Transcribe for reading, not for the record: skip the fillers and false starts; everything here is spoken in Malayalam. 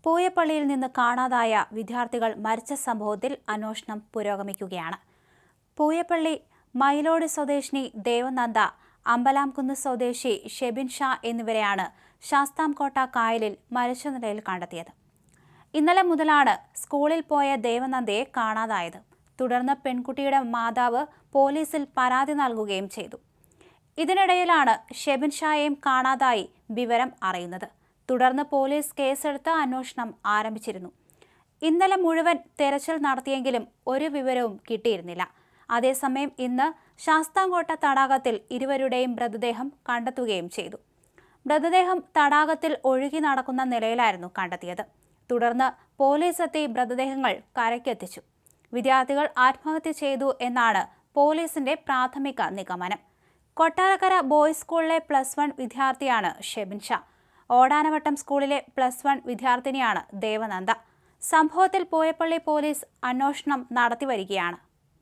പൂയപ്പള്ളിയിൽ നിന്ന് കാണാതായ വിദ്യാർത്ഥികൾ മരിച്ച സംഭവത്തിൽ അന്വേഷണം പുരോഗമിക്കുകയാണ്. പൂയപ്പള്ളി മയിലോട് സ്വദേശിനി ദേവനന്ദ, അമ്പലാംകുന്ന് സ്വദേശി ഷെബിൻ ഷാ എന്നിവരെയാണ് ശാസ്താംകോട്ട കായലിൽ മരിച്ച നിലയിൽ കണ്ടെത്തിയത്. ഇന്നലെ മുതലാണ് സ്കൂളിൽ പോയ ദേവനന്ദയെ കാണാതായത്. തുടർന്ന് പെൺകുട്ടിയുടെ മാതാവ് പോലീസിൽ പരാതി നൽകുകയും ചെയ്തു. ഇതിനിടയിലാണ് ഷെബിൻ ഷായെയും കാണാതായി വിവരം അറിയുന്നത്. തുടർന്ന് പോലീസ് കേസെടുത്ത് അന്വേഷണം ആരംഭിച്ചിരുന്നു. ഇന്നലെ മുഴുവൻ തെരച്ചിൽ നടത്തിയെങ്കിലും ഒരു വിവരവും കിട്ടിയിരുന്നില്ല. അതേസമയം ഇന്ന് ശാസ്താംകോട്ട തടാകത്തിൽ ഇരുവരുടെയും മൃതദേഹം കണ്ടെത്തുകയും ചെയ്തു. മൃതദേഹം തടാകത്തിൽ ഒഴുകി നടക്കുന്ന നിലയിലായിരുന്നു കണ്ടെത്തിയത്. തുടർന്ന് പോലീസ് എത്തി മൃതദേഹങ്ങൾ കരയ്ക്കെത്തിച്ചു. വിദ്യാർത്ഥികൾ ആത്മഹത്യ ചെയ്തു എന്നാണ് പോലീസിന്റെ പ്രാഥമിക നിഗമനം. കൊട്ടാരക്കര ബോയ്സ് സ്കൂളിലെ +1 വിദ്യാർത്ഥിയാണ് ഷെബിൻ ഷാ. ഓടാനവട്ടം സ്കൂളിലെ +1 വിദ്യാർത്ഥിനിയാണ് ദേവനന്ദ. സംഭവത്തിൽ പൂയപ്പള്ളി പോലീസ് അന്വേഷണം നടത്തിവരികയാണ്.